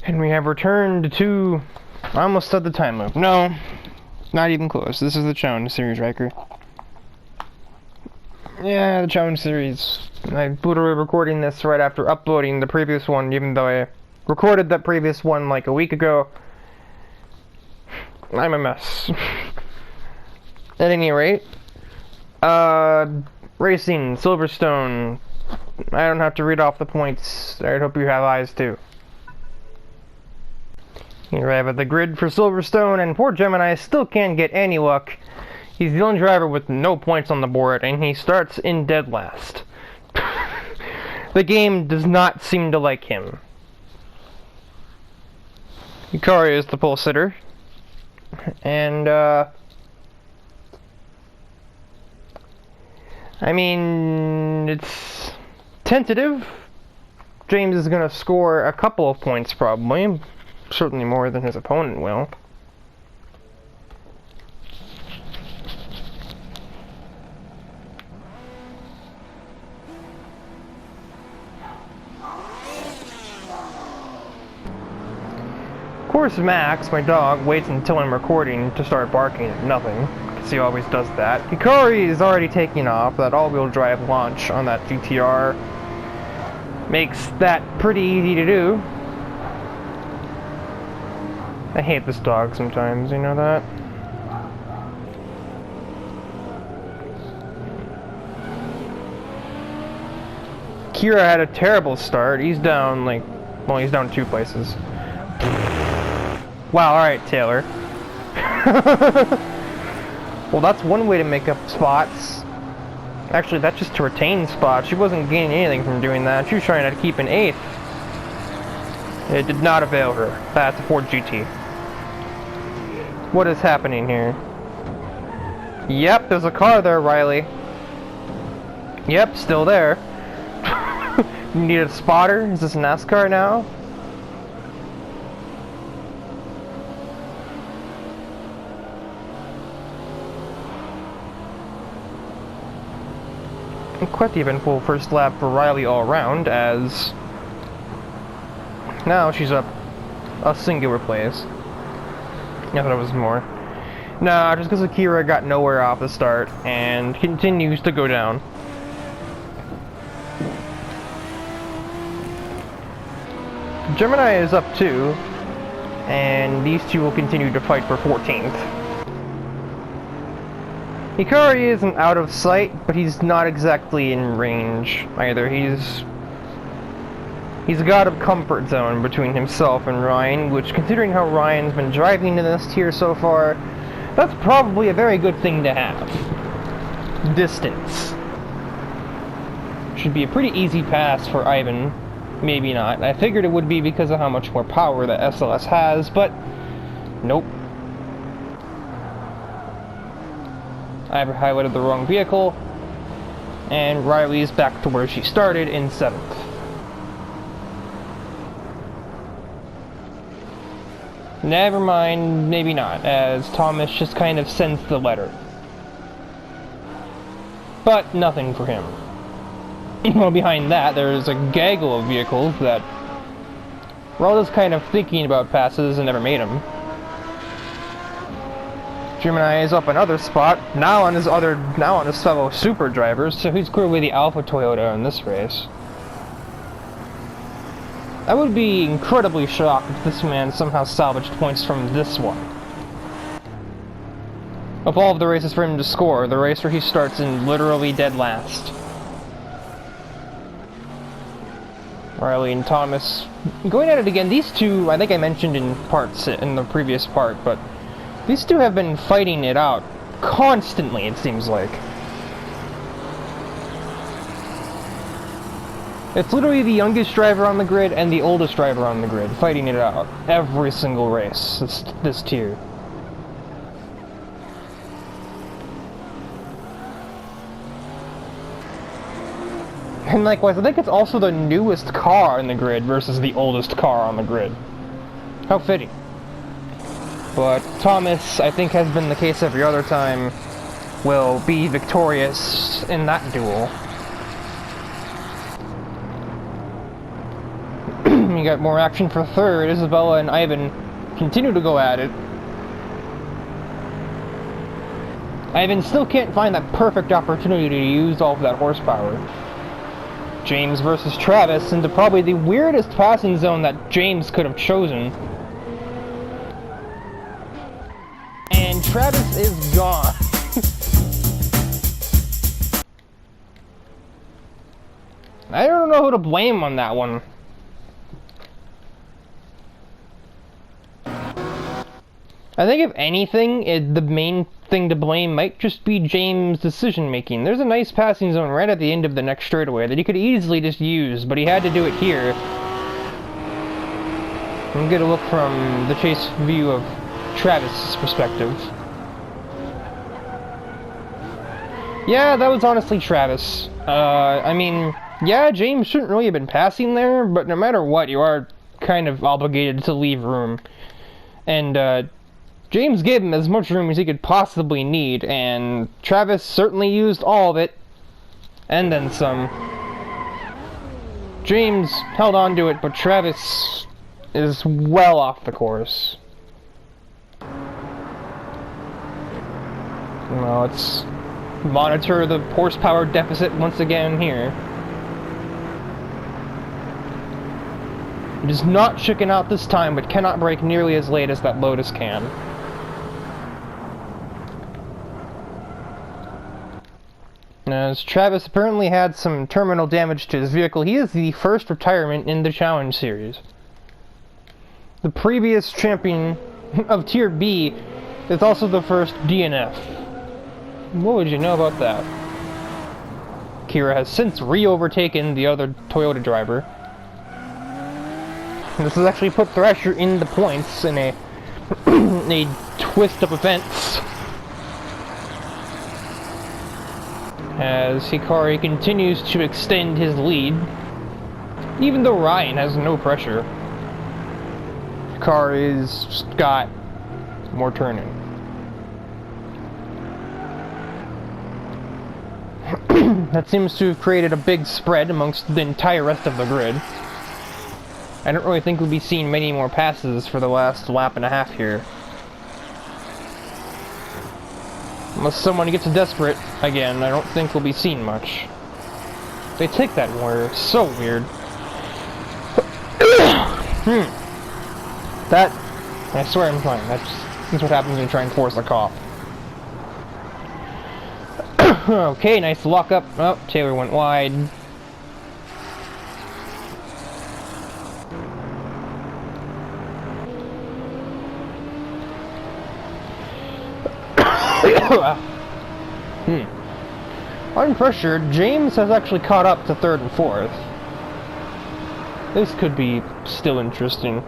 And we have returned to... I almost said the time loop. No, not even close. This is the Challenge Series, Riker. Yeah, the Challenge Series. I'm literally recording this right after uploading the previous one, even though I recorded that previous one like a week ago. I'm a mess. At any rate, racing, Silverstone. I don't have to read off the points. I hope you have eyes too. You arrive at the grid for Silverstone, and poor Gemini still can't get any luck. He's the only driver with no points on the board, and he starts in dead last. The game does not seem to like him. Hikari is the pole sitter, and I mean, it's tentative. James is going to score a couple of points, probably. Certainly more than his opponent will. Of course, Max, my dog, waits until I'm recording to start barking at nothing, because he always does that. Hikari is already taking off. That all-wheel drive launch on that GTR makes that pretty easy to do. I hate this dog sometimes, you know that? Kira had a terrible start. He's down, like, well, he's down 2 places. Wow, alright, Taylor. Well, that's one way to make up spots. Actually, that's just to retain spots. She wasn't gaining anything from doing that. She was trying to keep an 8th. It did not avail her. That's a Ford GT. What is happening here? Yep, there's a car there, Riley. Yep, still there. You need a spotter? Is this NASCAR now? Quite the eventful first lap for Riley all around, as now she's up a singular place. I thought it was more. Nah, just because Akira got nowhere off the start and continues to go down. Gemini is up 2, and these two will continue to fight for 14th. Hikari isn't out of sight, but he's not exactly in range either. He's got a comfort zone between himself and Ryan, which, considering how Ryan's been driving in this tier so far, that's probably a very good thing to have. Distance. Should be a pretty easy pass for Ivan. Maybe not. I figured it would be because of how much more power the SLS has, but nope. I've highlighted the wrong vehicle, and Riley's back to where she started in 7th. Never mind, maybe not, as Thomas just kind of sensed the letter. But nothing for him. Well, behind that, there's a gaggle of vehicles that were all just kind of thinking about passes and never made them. Gemini is up another spot, now on his fellow super drivers, so he's clearly the Alpha Toyota in this race. I would be incredibly shocked if this man somehow salvaged points from this one. Of all of the races for him to score, the race where he starts in literally dead last. Riley and Thomas going at it again. These two, I think I mentioned in the previous part, but these two have been fighting it out constantly, it seems like. It's literally the youngest driver on the grid and the oldest driver on the grid fighting it out every single race, this tier. And likewise, I think it's also the newest car in the grid versus the oldest car on the grid. How fitting. But Thomas, I think has been the case every other time, will be victorious in that duel. You got more action for third. Isabella and Ivan continue to go at it. Ivan still can't find that perfect opportunity to use all of that horsepower. James versus Travis into probably the weirdest passing zone that James could have chosen. And Travis is gone. I don't know who to blame on that one. I think if anything, the main thing to blame might just be James' decision making. There's a nice passing zone right at the end of the next straightaway that he could easily just use, but he had to do it here. I'm gonna look from the chase view of Travis' perspective. Yeah, that was honestly Travis. I mean, yeah, James shouldn't really have been passing there, but no matter what, you are kind of obligated to leave room. And, James gave him as much room as he could possibly need, and Travis certainly used all of it, and then some. James held on to it, but Travis is well off the course. Well, let's monitor the horsepower deficit once again here. It is not chicken out this time, but cannot brake nearly as late as that Lotus can. As Travis apparently had some terminal damage to his vehicle, he is the first retirement in the Challenge Series. The previous champion of Tier B is also the first DNF. What would you know about that? Kira has since re-overtaken the other Toyota driver. This has actually put Thrasher in the points in a a twist of events. As Hikari continues to extend his lead, even though Ryan has no pressure. Hikari's got more turning. That seems to have created a big spread amongst the entire rest of the grid. I don't really think we'll be seeing many more passes for the last lap and a half here. Unless someone gets desperate again, I don't think we'll be seeing much. They take that wire. So weird. That, I swear I'm fine. That's what happens when you try and force a cough. Okay, nice lock up. Oh, Taylor went wide. Under pressure, James has actually caught up to third and fourth. This could be still interesting.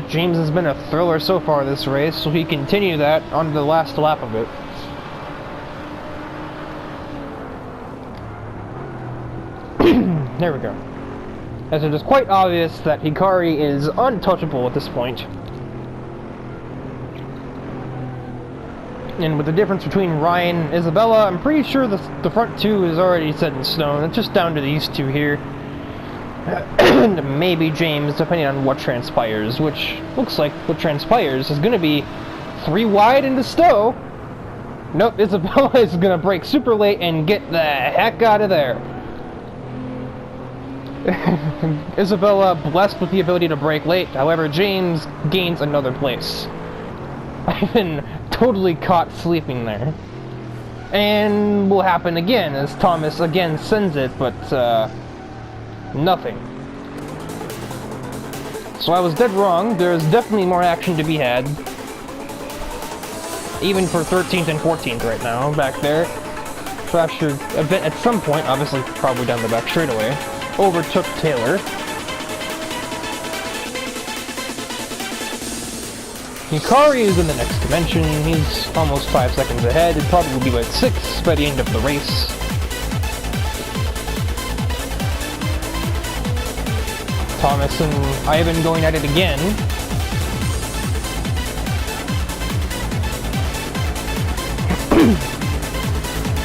James has been a thriller so far this race, so he continue that on the last lap of it. There we go. As it is quite obvious that Hikari is untouchable at this point. And with the difference between Ryan and Isabella, I'm pretty sure the front two is already set in stone. It's just down to these two here. And maybe James, depending on what transpires, which looks like what transpires is going to be 3 wide into Stowe. Nope, Isabella is going to brake super late and get the heck out of there. Isabella blessed with the ability to brake late, however James gains another place. I've been totally caught sleeping there. And will happen again as Thomas again sends it, but nothing. So I was dead wrong. There's definitely more action to be had. Even for 13th and 14th right now, back there. Thrasher, at some point, obviously probably down the back straightaway, overtook Taylor. Hikari is in the next dimension. He's almost 5 seconds ahead. It'd probably be like 6 by the end of the race. Thomas and Ivan going at it again.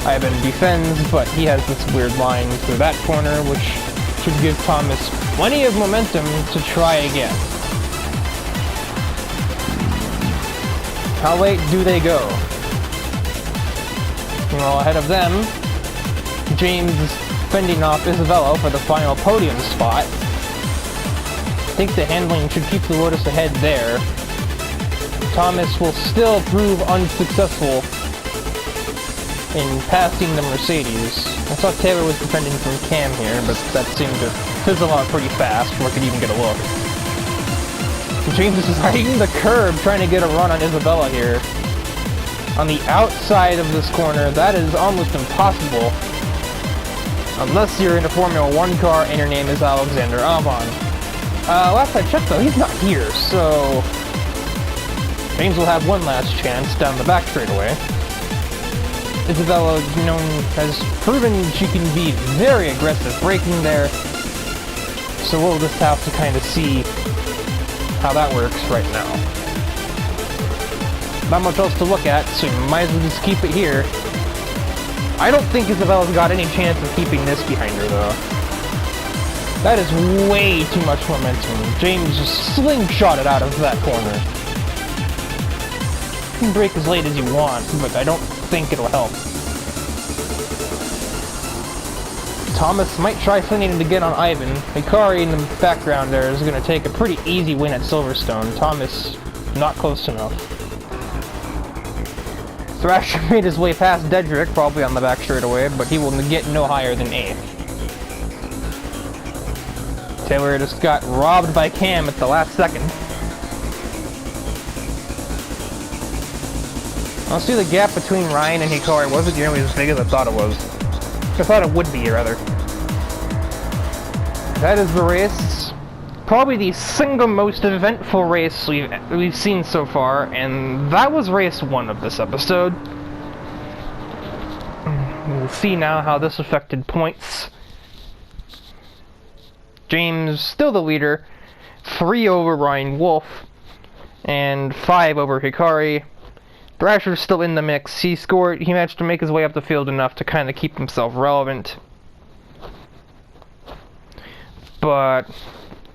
Ivan defends, but he has this weird line through that corner, which should give Thomas plenty of momentum to try again. How late do they go? Well, ahead of them, James fending off Isabella for the final podium spot. I think the handling should keep the Lotus ahead there. Thomas will still prove unsuccessful in passing the Mercedes. I saw Taylor was defending from Cam here, but that seemed to fizzle out pretty fast before I could even get a look. James is riding the curb trying to get a run on Isabella here. On the outside of this corner, that is almost impossible. Unless you're in a Formula 1 car and your name is Alexander Albon. Last I checked though, he's not here, so James will have one last chance down the back straightaway. Isabella, has proven she can be very aggressive braking there, so we'll just have to kind of see how that works right now. Not much else to look at, so you might as well just keep it here. I don't think Isabella's got any chance of keeping this behind her, though. That is way too much momentum. James just slingshotted out of that corner. You can brake as late as you want, but I don't think it'll help. Thomas might try sending him to get on Ivan. Hikari in the background there is going to take a pretty easy win at Silverstone. Thomas, not close enough. Thrasher made his way past Dedrick, probably on the back straightaway, but he will get no higher than 8th. Taylor just got robbed by Cam at the last second. I'll see the gap between Ryan and Hikari wasn't nearly as big as I thought it was. I thought it would be, rather. That is the race. Probably the single most eventful race we've seen so far, and that was race 1 of this episode. We'll see now how this affected points. James, still the leader, 3 over Ryan Wolf, and 5 over Hikari. Thrasher's still in the mix. He managed to make his way up the field enough to kind of keep himself relevant. But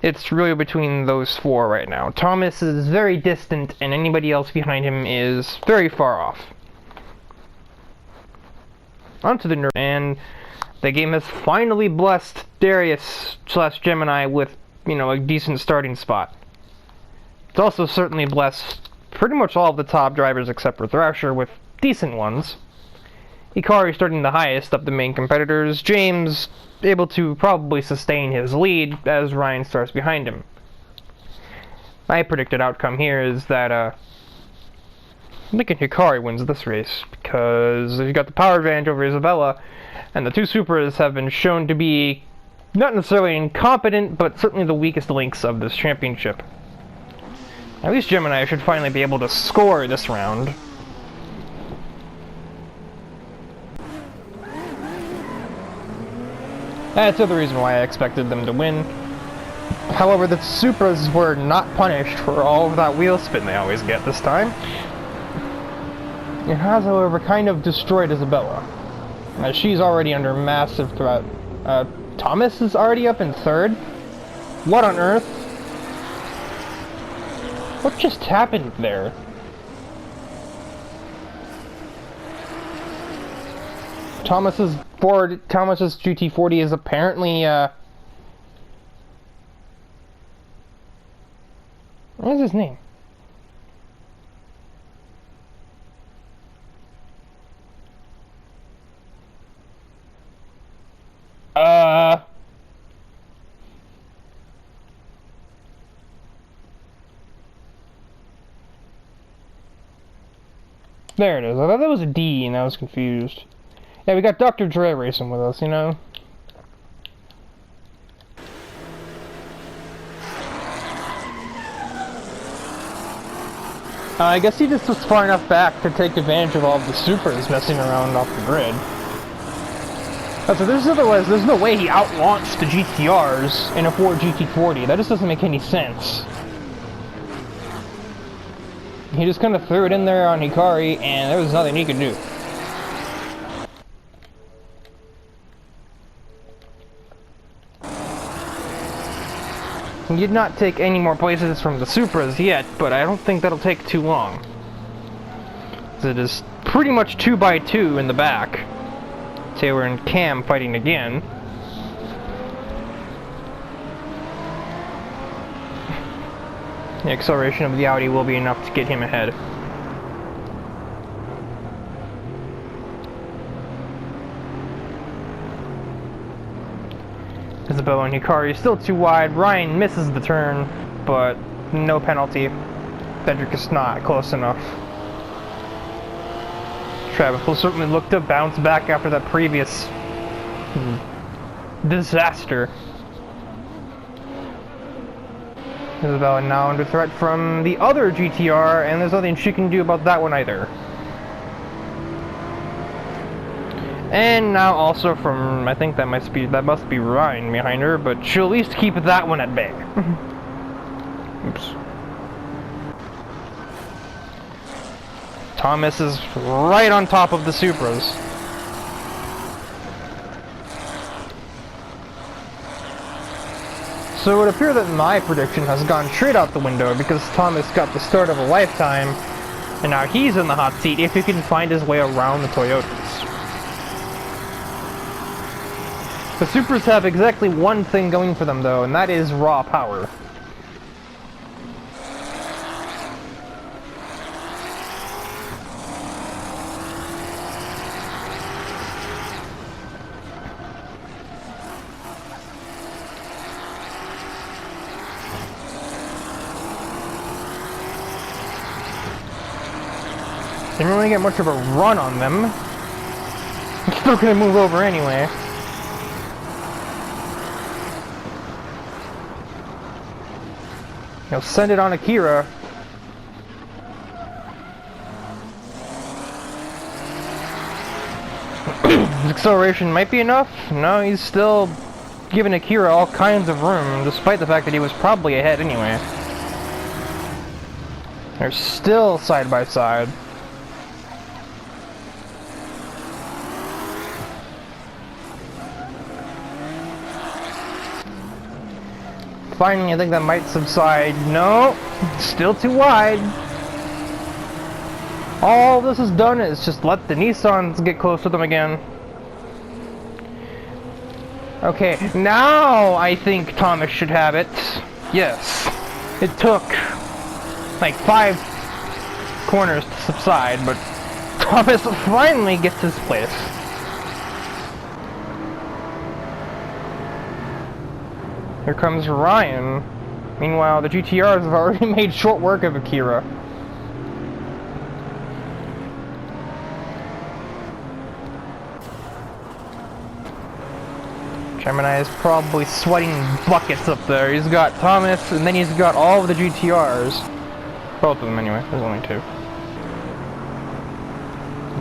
it's really between those 4 right now. Thomas is very distant, and anybody else behind him is very far off. Onto the and the game has finally blessed Darius/Gemini with, a decent starting spot. It's also certainly blessed pretty much all of the top drivers except for Thrasher with decent ones. Hikari starting the highest of the main competitors. James able to probably sustain his lead as Ryan starts behind him. My predicted outcome here is that I'm thinking Hikari wins this race because he's got the power advantage over Isabella, and the 2 Supras have been shown to be not necessarily incompetent, but certainly the weakest links of this championship. At least Gemini should finally be able to score this round. That's the other reason why I expected them to win. However, the Supras were not punished for all of that wheel spin they always get this time. It has, however, kind of destroyed Isabella. She's already under massive threat. Thomas is already up in 3rd? What on earth? What just happened there? Thomas's GT40 is apparently, what is his name? There it is. I thought that was a D and I was confused. Yeah, we got Dr. Dre racing with us, I guess he just was far enough back to take advantage of all of the Supers messing around off the grid. Otherwise, there's no way he outlaunched the GTRs in a Ford GT40. That just doesn't make any sense. He just kind of threw it in there on Hikari, and there was nothing he could do. He did not take any more places from the Supras yet, but I don't think that'll take too long. It is pretty much 2x2 in the back. Taylor and Cam fighting again. The acceleration of the Audi will be enough to get him ahead. Isabella and Hikari is still too wide. Ryan misses the turn, but no penalty. Cedric is not close enough. Travis will certainly look to bounce back after that previous disaster. Isabella now under threat from the other GTR, and there's nothing she can do about that one either. And now also from, I think that must be Ryan behind her, but she'll at least keep that one at bay. Oops. Thomas is right on top of the Supras. So it would appear that my prediction has gone straight out the window because Thomas got the start of a lifetime, and now he's in the hot seat if he can find his way around the Toyotas. The Supras have exactly one thing going for them though, and that is raw power. Didn't really get much of a run on them. I'm still gonna move over anyway. He'll send it on Akira. His acceleration might be enough. No, he's still giving Akira all kinds of room, despite the fact that he was probably ahead anyway. They're still side by side. Finally, I think that might subside. No, still too wide. All this has done is just let the Nissans get close to them again. Okay, now I think Thomas should have it. Yes. It took like 5 corners to subside, but Thomas finally gets his place. Here comes Ryan. Meanwhile, the GTRs have already made short work of Akira. Gemini is probably sweating buckets up there. He's got Thomas, and then he's got all of the GTRs. Both of them anyway, there's only 2.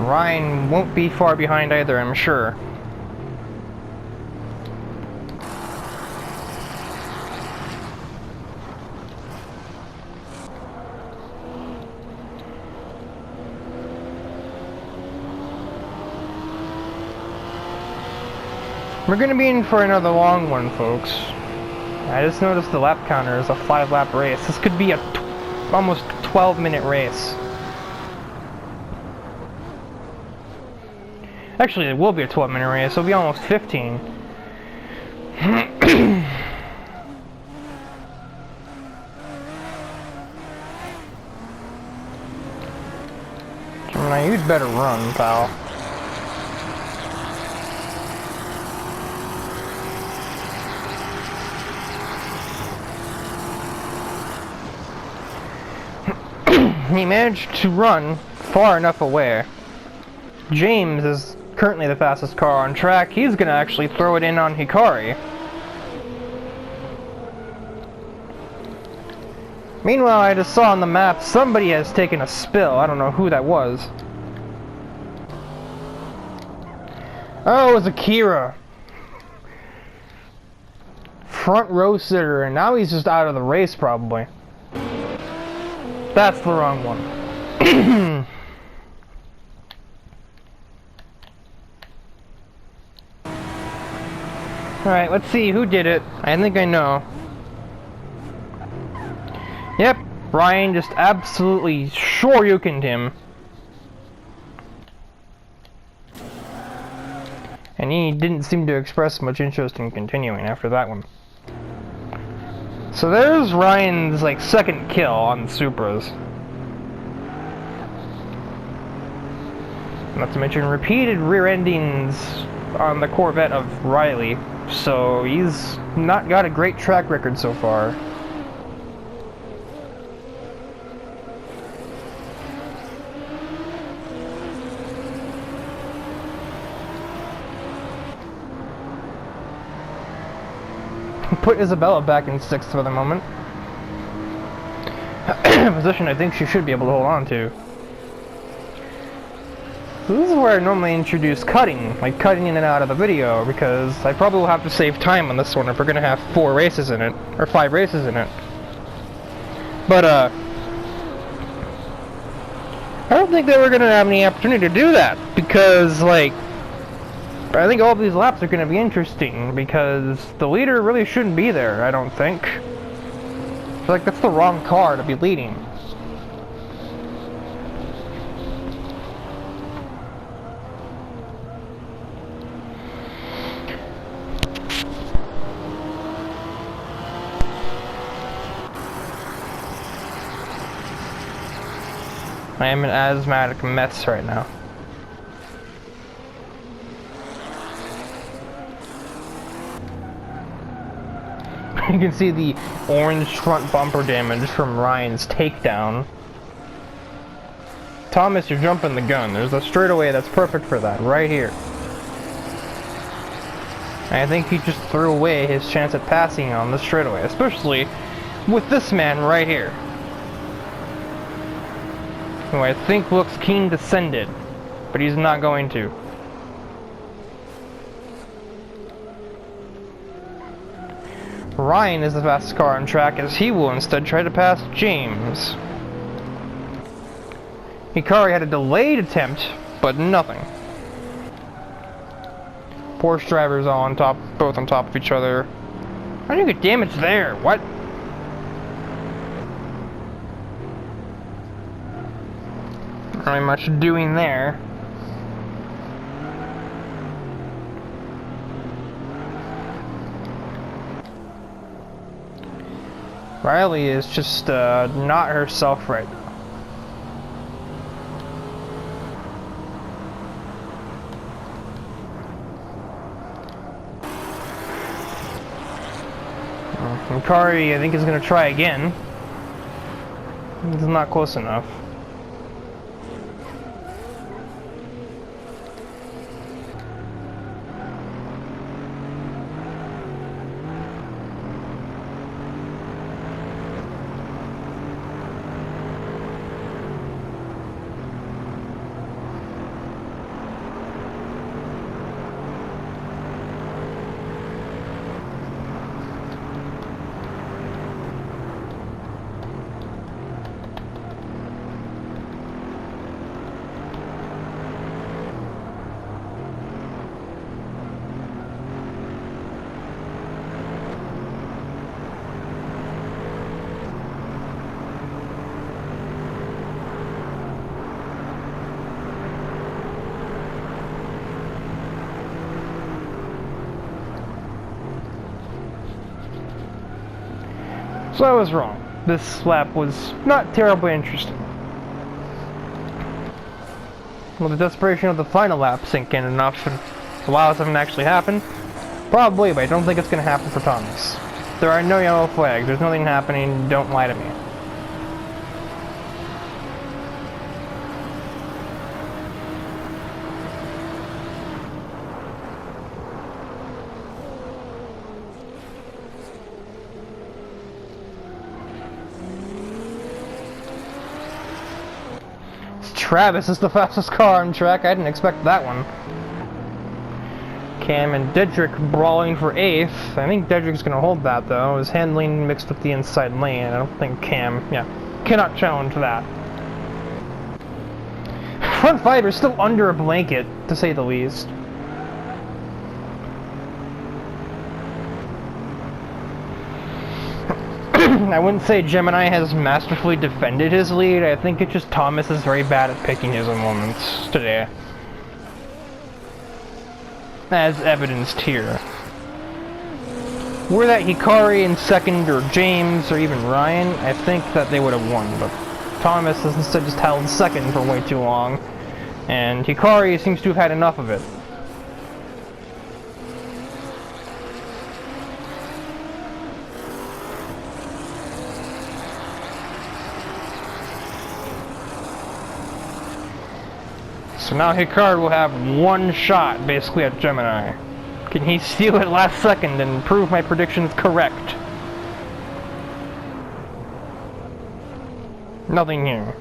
Ryan won't be far behind either, I'm sure. We're gonna be in for another long one, folks. I just noticed the lap counter is a 5-lap race. This could be a almost 12-minute race. Actually, it will be a 12-minute race. It'll be almost 15. Gemini, you'd better run, pal. He managed to run far enough away. James is currently the fastest car on track. He's gonna actually throw it in on Hikari. Meanwhile, I just saw on the map somebody has taken a spill. I don't know who that was. Oh, it was Akira. Front row sitter, and now he's just out of the race probably. That's the wrong one. Alright, let's see who did it. I think I know. Ryan just absolutely shoryukened him. And he didn't seem to express much interest in continuing after that one. So there's Ryan's like second kill on Supras. Not to mention repeated rear endings on the Corvette of Riley. So he's not got a great track record so far. Put Isabella back in 6th for the moment. A position I think she should be able to hold on to. So this is where I normally introduce cutting, like cutting in and out of the video, because I probably will have to save time on this one if we're going to have 4 races in it, or 5 races in it. But, I don't think that we're going to have any opportunity to do that, because, like, I think all of these laps are going to be interesting, because the leader really shouldn't be there, I don't think. I feel like that's the wrong car to be leading. I am an asthmatic mess right now. You can see the orange front bumper damage from Ryan's takedown. Thomas, you're jumping the gun. There's a straightaway that's perfect for that, right here. And I think he just threw away his chance at passing on the straightaway, especially with this man right here, who I think looks keen to send it, but he's not going to. Ryan is the fastest car on track, as he will instead try to pass James. Hikari had a delayed attempt, but nothing. Porsche drivers all on top, both on top of each other. How do you get damage there? What? Not really much doing there. Riley is just not herself right now. Hikari, I think, is going to try again. He's not close enough. So I was wrong. This lap was not terribly interesting. Will the desperation of the final lap sink in enough and allow something to actually happen? Probably, but I don't think it's going to happen for Thomas. There are no yellow flags. There's nothing happening. Don't lie to me. Travis is the fastest car on track. I didn't expect that one. Cam and Dedrick brawling for 8th. I think Dedrick's going to hold that, though. His handling mixed with the inside lane. I don't think Cam, cannot challenge that. Front 5 is still under a blanket, to say the least. I wouldn't say Gemini has masterfully defended his lead. I think it's just Thomas is very bad at picking his own moments today. As evidenced here. Were that Hikari in second, or James, or even Ryan, I think that they would have won, but Thomas has instead just held second for way too long, and Hikari seems to have had enough of it. So now Hikari will have one shot, basically, at Gemini. Can he steal it last second and prove my predictions correct? Nothing here.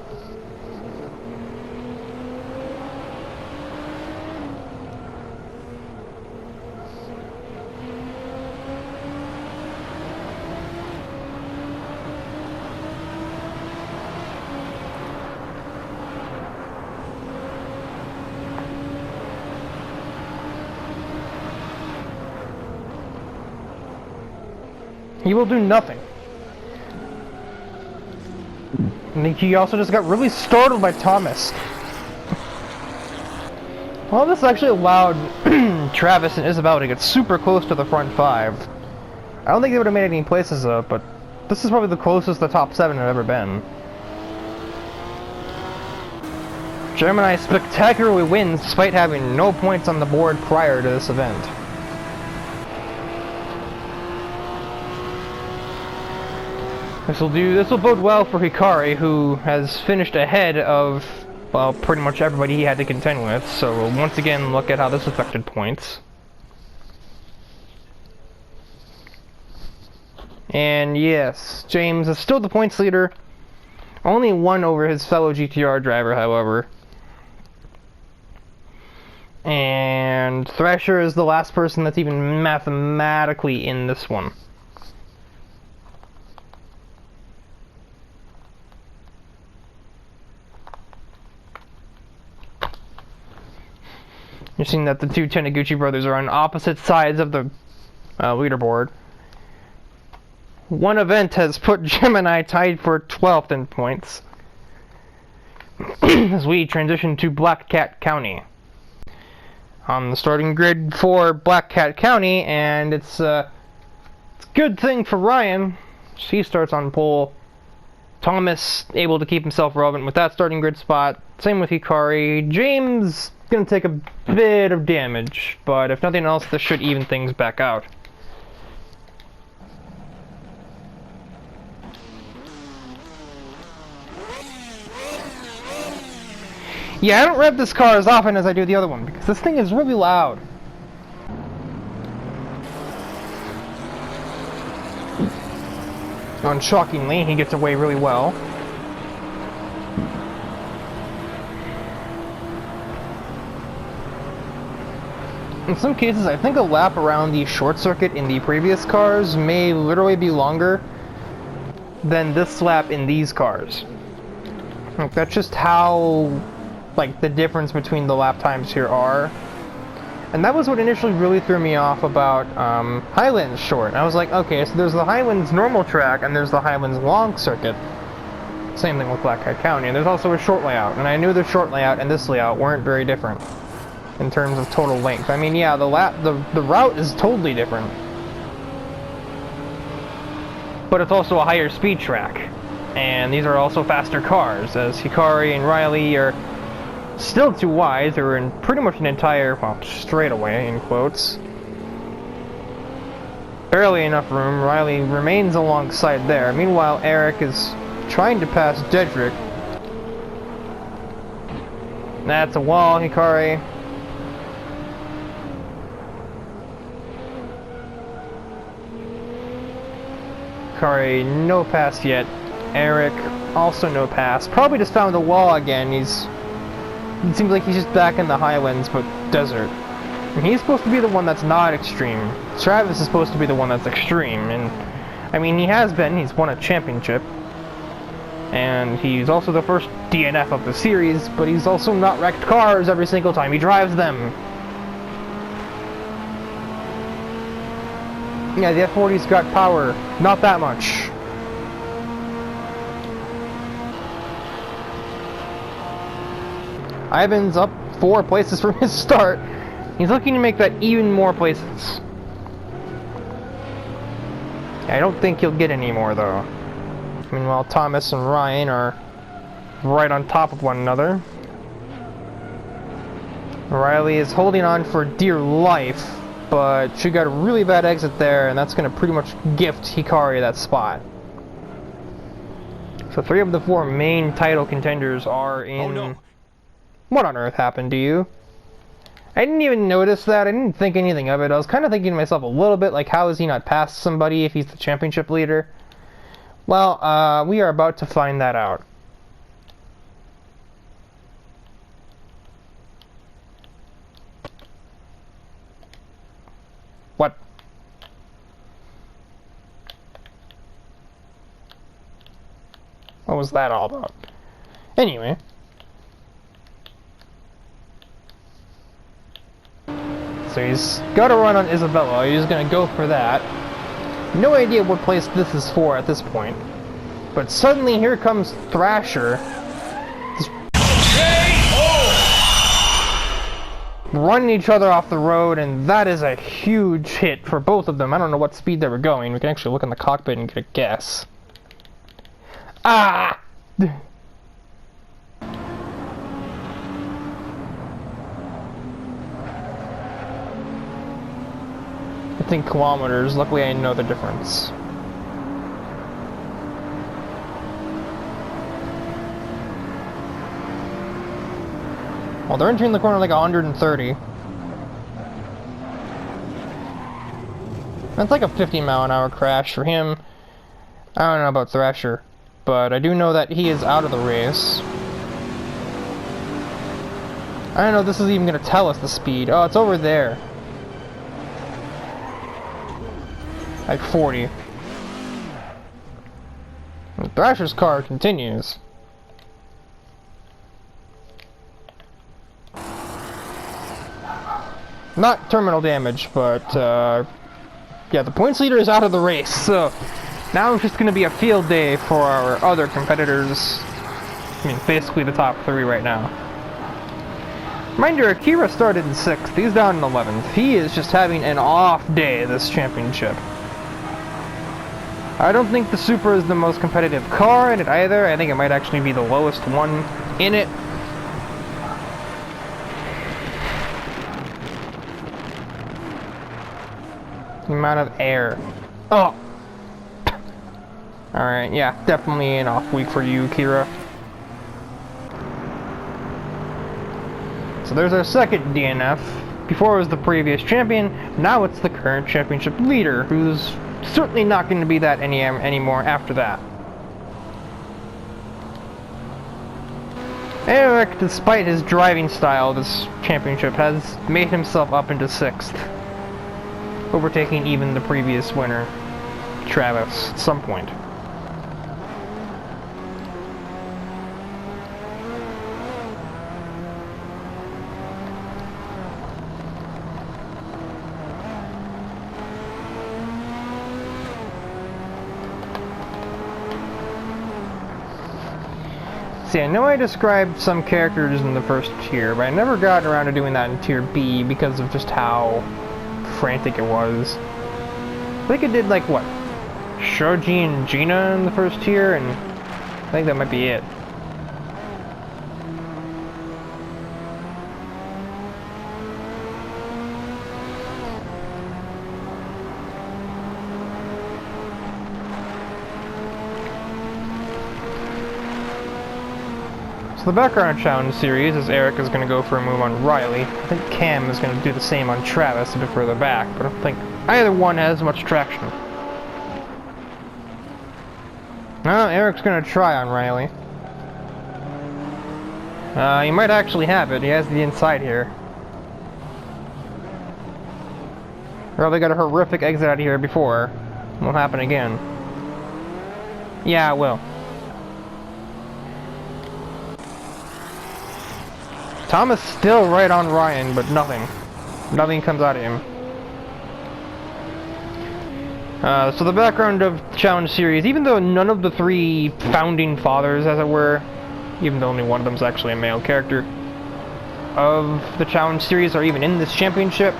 He will do nothing. And he also just got really startled by Thomas. Well, this actually allowed Travis and Isabella to get super close to the front five. I don't think they would have made any places up, but this is probably the closest the top 7 have ever been. Gemini spectacularly wins despite having no points on the board prior to this event. This will bode well for Hikari, who has finished ahead of, well, pretty much everybody he had to contend with. So we'll once again look at how this affected points. And yes, James is still the points leader. Only one over his fellow GTR driver, however. And Thrasher is the last person that's even mathematically in this one. You're seeing that the two Taniguchi brothers are on opposite sides of the leaderboard. One event has put Gemini tied for 12th in points as we transition to Black Cat County. On the starting grid for Black Cat County, and it's a good thing for Ryan. He starts on pole. Thomas able to keep himself relevant with that starting grid spot. Same with Hikari. James gonna take a bit of damage, but if nothing else, this should even things back out. Yeah, I don't rev this car as often as I do the other one, because this thing is really loud. And shockingly, he gets away really well. In some cases, I think a lap around the short circuit in the previous cars may literally be longer than this lap in these cars. Like, that's just how, like, the difference between the lap times here are. And that was what initially really threw me off about Highlands short. I was like, okay, so there's the Highlands normal track and there's the Highlands long circuit. Same thing with Black Cat County. And there's also a short layout. And I knew the short layout and this layout weren't very different in terms of total length. I mean, yeah, the route is totally different. But it's also a higher speed track. And these are also faster cars, as Hikari and Riley are still too wide. They're in pretty much an entire, well, straightaway, in quotes. Barely enough room. Riley remains alongside there. Meanwhile, Eric is trying to pass Dedrick. That's a wall, Hikari. Hikari, no pass yet. Eric, also no pass. Probably just found the wall again. It seems like he's just back in the Highlands, but desert. And he's supposed to be the one that's not extreme. Travis is supposed to be the one that's extreme, and I mean, he has been. He's won a championship. And he's also the first DNF of the series, but he's also not wrecked cars every single time he drives them. Yeah, the F40's got power. Not that much. Ivan's up 4 places from his start. He's looking to make that even more places. I don't think he'll get any more, though. Meanwhile, Thomas and Ryan are right on top of one another. Riley is holding on for dear life, but she got a really bad exit there, and that's going to pretty much gift Hikari that spot. So 3 of the 4 main title contenders are in... Oh no! What on earth happened to you? I didn't even notice that. I didn't think anything of it. I was kind of thinking to myself a little bit, like, how is he not past somebody if he's the championship leader? Well, we are about to find that out. What? What was that all about? Anyway. So he's got to run on Isabella. He's going to go for that. No idea what place this is for at this point. But suddenly here comes Thrasher. Running each other off the road, and that is a huge hit for both of them. I don't know what speed they were going. We can actually look in the cockpit and get a guess. Ah! I think kilometers. Luckily, I know the difference. Well, they're entering the corner like 130. That's like a 50-mile-an-hour crash for him. I don't know about Thrasher, but I do know that he is out of the race. I don't know if this is even going to tell us the speed. Oh, it's over there. Like 40. And Thrasher's car continues. Not terminal damage, but yeah, the points leader is out of the race, so now it's just going to be a field day for our other competitors. I mean, basically the top 3 right now. Mind you, Akira started in 6th, he's down in 11th. He is just having an off day this championship. I don't think the Supra is the most competitive car in it either. I think it might actually be the lowest one in it. The amount of air. Oh! Alright, yeah, definitely an off week for you, Kira. So there's our second DNF. Before it was the previous champion, now it's the current championship leader, who's certainly not going to be that anymore after that. Eric, despite his driving style this championship, has made himself up into 6th. Overtaking even the previous winner, Travis, at some point. See, I know I described some characters in the first tier, but I never got around to doing that in tier B because of just how frantic it was. I think I did like what? Shoji and Gina in the first tier, and I think that might be it. So the background challenge series is Eric is going to go for a move on Riley. I think Cam is going to do the same on Travis a bit further back, but I don't think either one has much traction. No, Eric's going to try on Riley. He might actually have it. He has the inside here. Riley got a horrific exit out of here before. It won't happen again. Yeah, it will. Thomas still right on Ryan, but nothing. Nothing comes out of him. So the background of Challenge Series, even though none of the 3 founding fathers, as it were, even though only one of them is actually a male character, of the Challenge Series are even in this championship.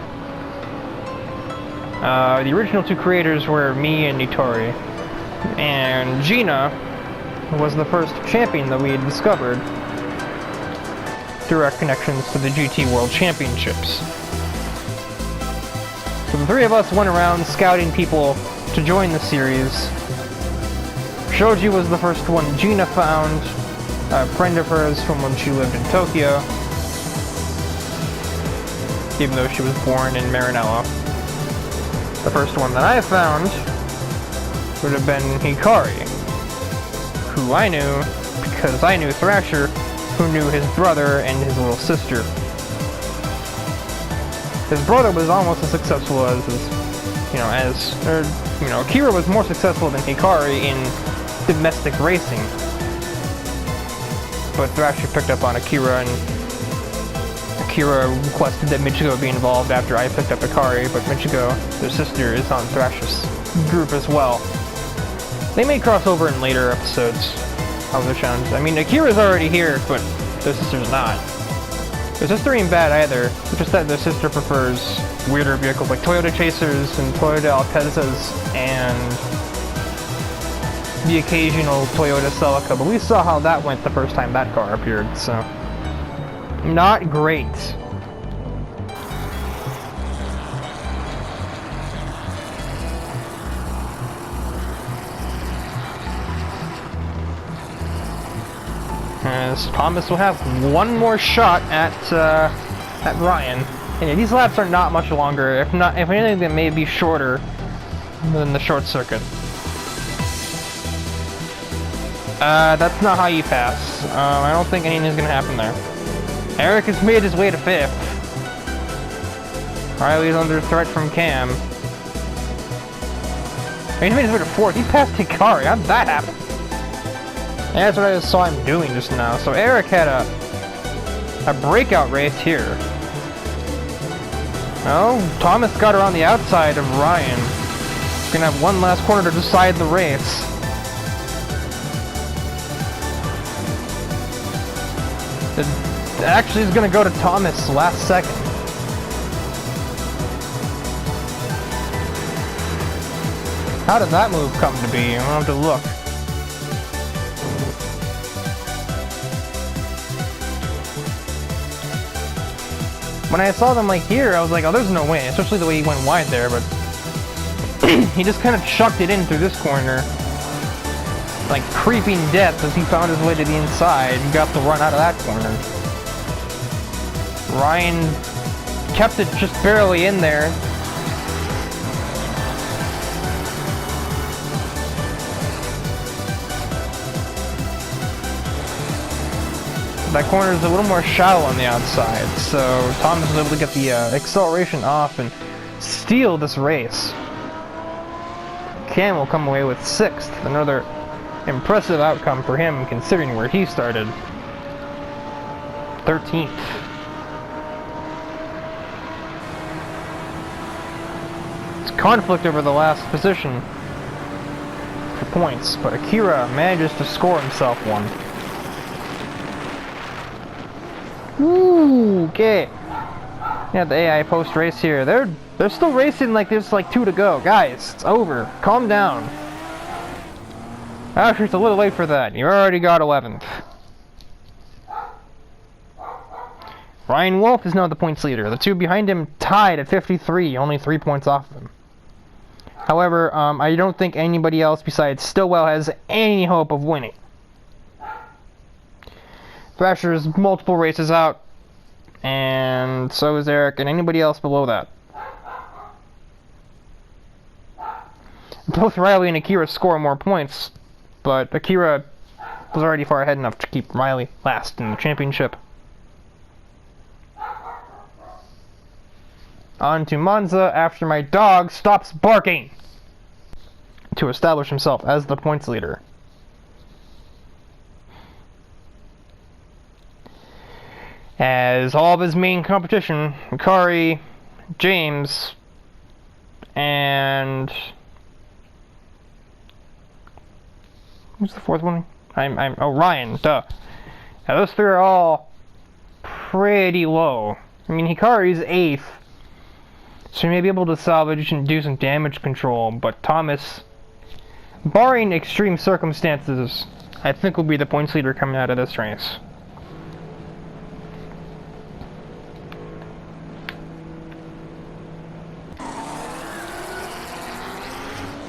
The original two creators were me and Nitori. And Gina was the first champion that we had discovered through our connections to the GT World Championships. So the three of us went around scouting people to join the series. Shoji was the first one Gina found, a friend of hers from when she lived in Tokyo, even though she was born in Maranello. The first one that I found would have been Hikari, who I knew because I knew Thrasher, who knew his brother and his little sister. His brother was almost as successful as Akira was more successful than Hikari in domestic racing. But Thrasher picked up on Akira, and Akira requested that Michigo be involved after I picked up Hikari, but Michigo, their sister, is on Thrasher's group as well. They may cross over in later episodes of the challenge. I mean, Akira's already here, but their sister's not. Their sister ain't bad either, it's just that their sister prefers weirder vehicles like Toyota Chasers and Toyota Alpezas and the occasional Toyota Celica, but we saw how that went the first time that car appeared, so... not great. As Thomas will have one more shot at Ryan. And these laps are not much longer. If anything, they may be shorter than the short circuit. That's not how you pass. I don't think anything's gonna happen there. Eric has made his way to 5th. Riley's under threat from Cam. He made his way to 4th. He passed Hikari. How did that happen? Yeah, that's what I saw him doing just now. So Eric had a breakout race here. Oh, Thomas got around the outside of Ryan. Gonna have one last corner to decide the race. It actually is gonna go to Thomas last second. How did that move come to be? I'll have to look. When I saw them like here, I was like, oh, there's no way, especially the way he went wide there, but he just kind of chucked it in through this corner. Like creeping death as he found his way to the inside and got the run out of that corner. Ryan kept it just barely in there. That corner is a little more shallow on the outside, so Thomas was able to get the acceleration off and steal this race. Cam will come away with 6th, another impressive outcome for him considering where he started. 13th. It's conflict over the last position for points, but Akira manages to score himself one. Ooh, okay. Yeah, the AI post race here. They're still racing like there's like 2 to go. Guys, it's over. Calm down. Actually, it's a little late for that. You already got 11th. Ryan Wolf is now the points leader. The two behind him tied at 53, only 3 points off of him. However, I don't think anybody else besides Stillwell has any hope of winning. Thrasher's multiple races out, and so is Eric, and anybody else below that. Both Riley and Akira score more points, but Akira was already far ahead enough to keep Riley last in the championship. On to Monza after my dog stops barking to establish himself as the points leader. As all of his main competition, Hikari, James, and who's the 4th one? Oh, Ryan, duh. Now those 3 are all pretty low. I mean, Hikari's 8th, so he may be able to salvage and do some damage control, but Thomas, barring extreme circumstances, I think will be the points leader coming out of this race.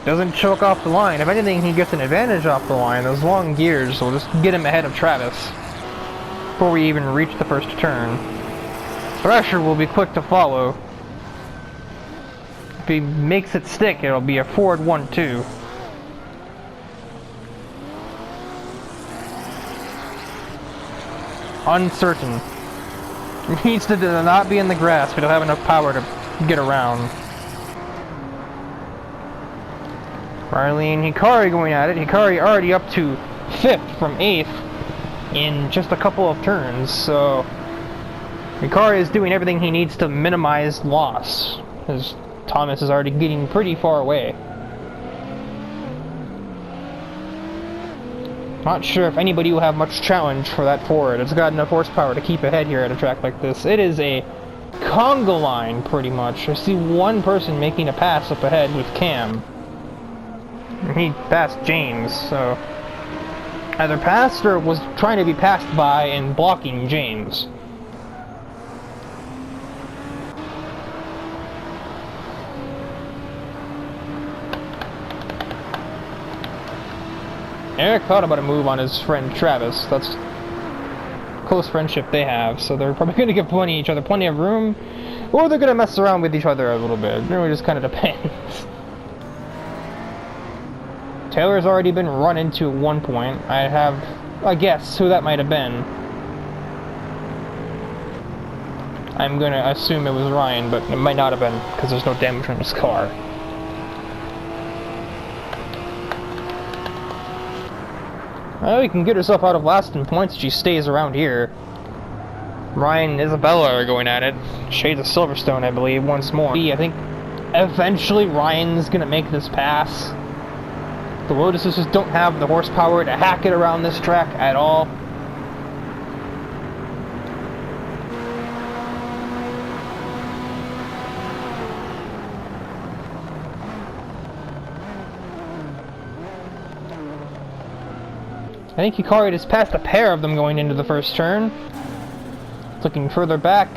Doesn't choke off the line. If anything, he gets an advantage off the line. Those long gears will just get him ahead of Travis before we even reach the first turn. Thrasher will be quick to follow. If he makes it stick, it'll be a forward 1-2. Uncertain. He needs to not be in the grass, but he'll have enough power to get around. Riley and Hikari going at it. Hikari already up to 5th from 8th in just a couple of turns, so Hikari is doing everything he needs to minimize loss, as Thomas is already getting pretty far away. Not sure if anybody will have much challenge for that forward. It's got enough horsepower to keep ahead here at a track like this. It is a conga line, pretty much. I see one person making a pass up ahead with Cam. He passed James, so either passed or was trying to be passed by and blocking James. Eric thought about a move on his friend Travis. That's close friendship they have, so they're probably going to give each other plenty of room, or they're going to mess around with each other a little bit. It really just kind of depends. Taylor's already been run into at one point. I have a guess who that might have been. I'm going to assume it was Ryan, but it might not have been, because there's no damage on his car. Well, you can get herself out of last in points if she stays around here. Ryan and Isabella are going at it. Shades of Silverstone, I believe, once more. I think eventually Ryan's going to make this pass. The Lotuses just don't have the horsepower to hack it around this track at all. I think Hikari just passed a pair of them going into the first turn. Looking further back.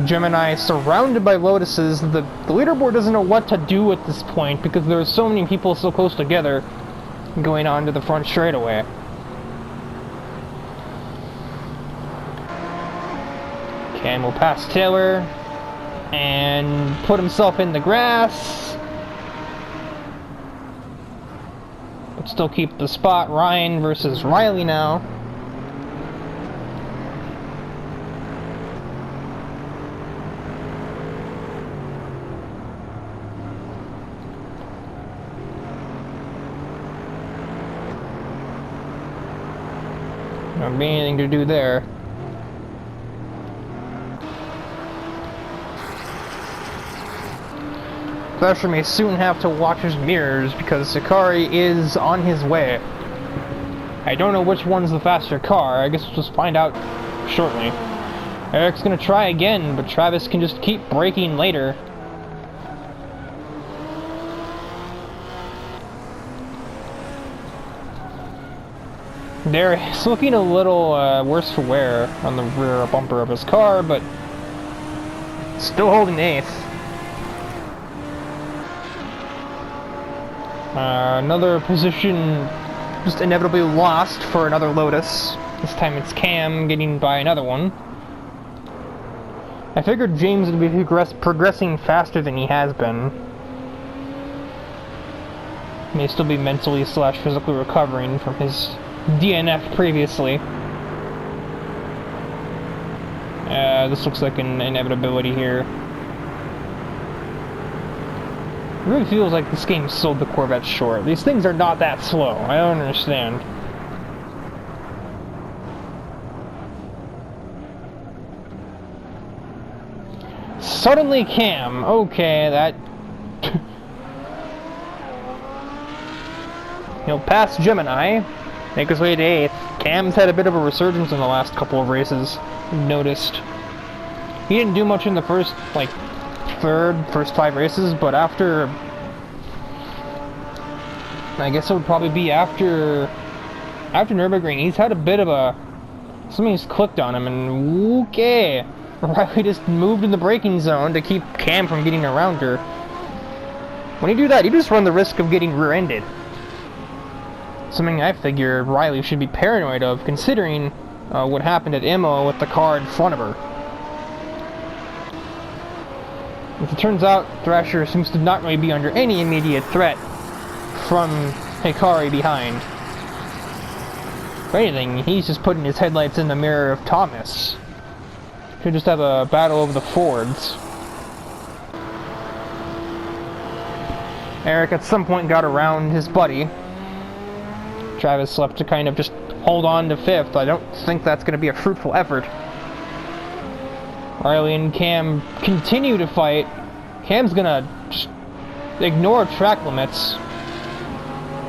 Gemini surrounded by Lotuses. The leaderboard doesn't know what to do at this point because there's so many people so close together going on to the front straightaway. Cam will pass Taylor and put himself in the grass, but still keep the spot. Ryan versus Riley now. Not be anything to do there. Thrasher may soon have to watch his mirrors because Hikari is on his way. I don't know which one's the faster car. I guess we'll just find out shortly. Eric's gonna try again, but Travis can just keep braking later. There, he's looking a little worse for wear on the rear bumper of his car, but still holding 8th. Another position just inevitably lost for another Lotus. This time it's Cam getting by another one. I figured James would be progressing faster than he has been. May still be mentally / physically recovering from his DNF previously. This looks like an inevitability here. It really feels like this game sold the Corvette short. These things are not that slow. I don't understand. Suddenly Cam. Okay, that... He'll pass Gemini. Make his way to 8th. Cam's had a bit of a resurgence in the last couple of races. I've noticed. He didn't do much in the first, like, first 5 races, but after... I guess it would probably be after Nürburgring, he's had a bit of a... Something's clicked on him, and okay. Riley just moved in the braking zone to keep Cam from getting around her. When you do that, you just run the risk of getting rear-ended. Something I figure Riley should be paranoid of, considering what happened at Imola with the car in front of her. As it turns out, Thrasher seems to not really be under any immediate threat from Hikari behind. If anything, he's just putting his headlights in the mirror of Thomas. Should just have a battle over the Fords. Eric at some point got around his buddy. Travis left to kind of just hold on to 5th. I don't think that's going to be a fruitful effort. Riley and Cam continue to fight. Cam's going to just ignore track limits,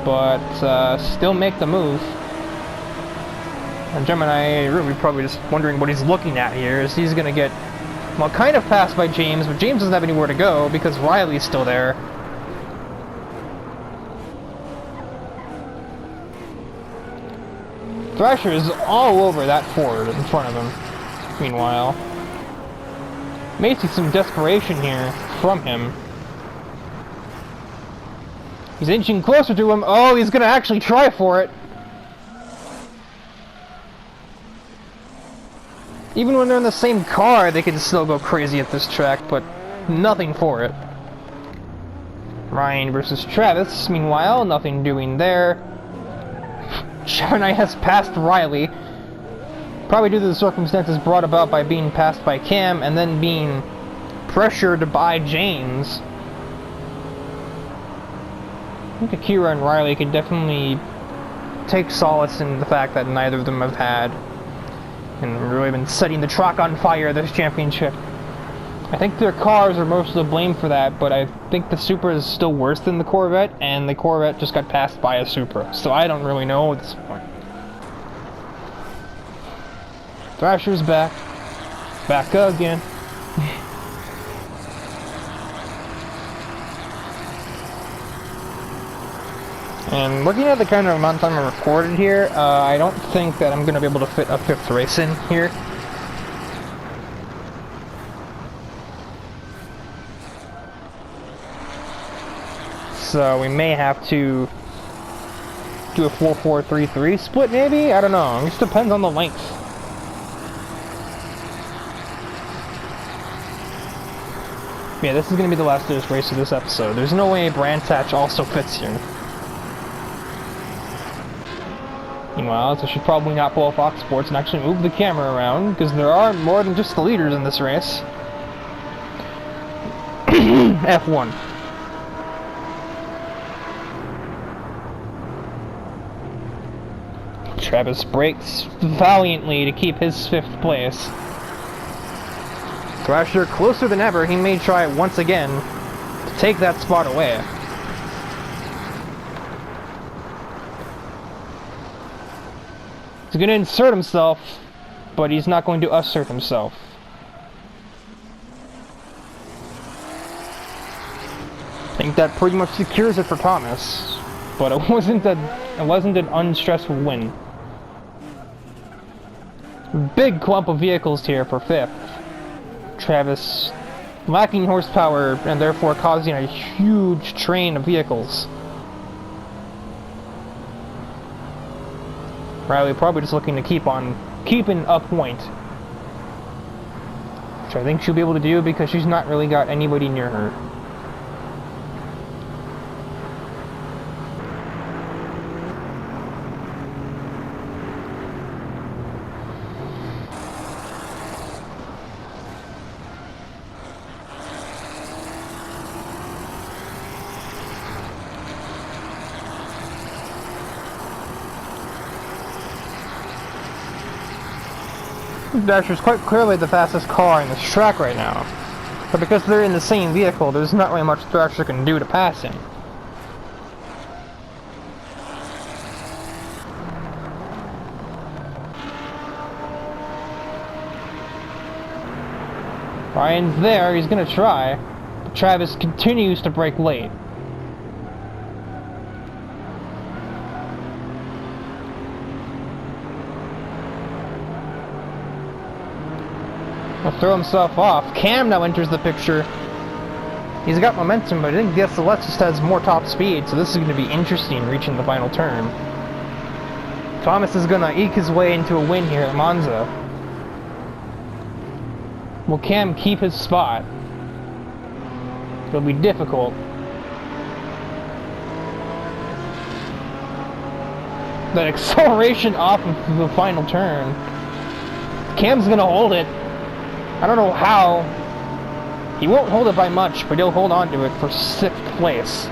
but still make the move. And Gemini really probably just wondering what he's looking at here, is he's going to get, well, kind of passed by James, but James doesn't have anywhere to go because Riley's still there. Thrasher is all over that Ford in front of him, meanwhile. May see some desperation here from him. He's inching closer to him. Oh, he's gonna actually try for it. Even when they're in the same car, they can still go crazy at this track, but nothing for it. Ryan versus Travis, meanwhile, nothing doing there. Gemini has passed Riley, probably due to the circumstances brought about by being passed by Cam and then being pressured by James. I think Akira and Riley can definitely take solace in the fact that neither of them have had and really been setting the truck on fire this championship. I think their cars are most to blame for that, but I think the Supra is still worse than the Corvette, and the Corvette just got passed by a Supra, so I don't really know at this point. Thrasher's back. Back again. And looking at the kind of amount of time I recorded here, I don't think that I'm going to be able to fit a 5th race in here. So we may have to do a 4-4-3-3 split, maybe? I don't know. It just depends on the length. Yeah, this is going to be the last race of this episode. There's no way Brands Hatch also fits here. Meanwhile, so I should probably not pull off Fox Sports and actually move the camera around, because there are more than just the leaders in this race. F1. Travis brakes valiantly to keep his 5th place. Thrasher closer than ever. He may try once again to take that spot away. He's going to insert himself, but he's not going to assert himself. I think that pretty much secures it for Thomas, but it wasn't an unstressful win. Big clump of vehicles here for 5th. Travis lacking horsepower and therefore causing a huge train of vehicles. Riley probably just looking to keeping a point, which I think she'll be able to do because she's not really got anybody near her. Dasher's quite clearly the fastest car in this track right now, but because they're in the same vehicle, there's not really much Thrasher can do to pass him. Ryan's there, he's gonna try. But Travis continues to brake late. He'll throw himself off. Cam now enters the picture. He's got momentum, but I think the SLS just has more top speed, so this is going to be interesting reaching the final turn. Thomas is going to eke his way into a win here at Monza. Will Cam keep his spot? It'll be difficult. That acceleration off of the final turn. Cam's going to hold it. I don't know how. He won't hold it by much, but he'll hold on to it for 6th place.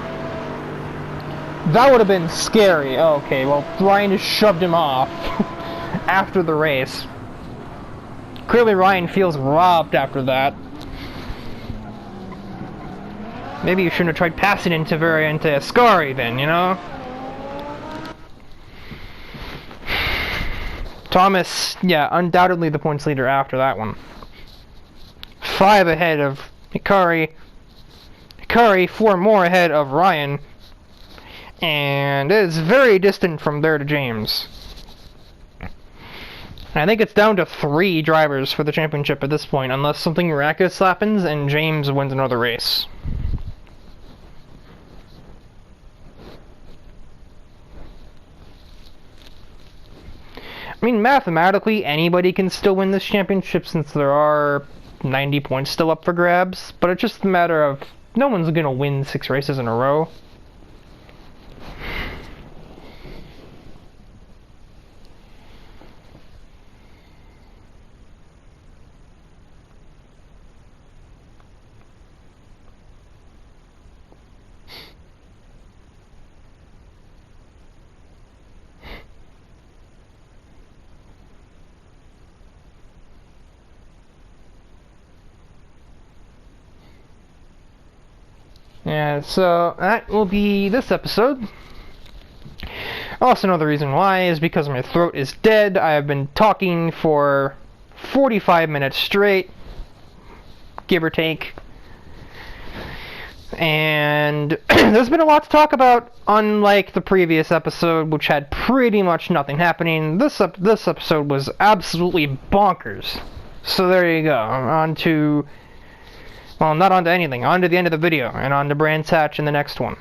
That would have been scary. Oh, okay, well, Ryan just shoved him off after the race. Clearly Ryan feels robbed after that. Maybe you shouldn't have tried passing into Ascari then, you know? Thomas, yeah, undoubtedly the points leader after that one. 5 ahead of Hikari. Hikari 4 more ahead of Ryan. And it is very distant from there to James. I think it's down to 3 drivers for the championship at this point, unless something miraculous happens and James wins another race. I mean, mathematically, anybody can still win this championship since there are 90 points still up for grabs, but it's just a matter of no one's gonna win 6 races in a row. Yeah, so that will be this episode. Also, another reason why is because my throat is dead. I have been talking for 45 minutes straight, give or take. And there's been a lot to talk about, unlike the previous episode, which had pretty much nothing happening. This episode was absolutely bonkers. So there you go. On to... Well, not onto anything. On to the end of the video, and on to Brands Hatch in the next one.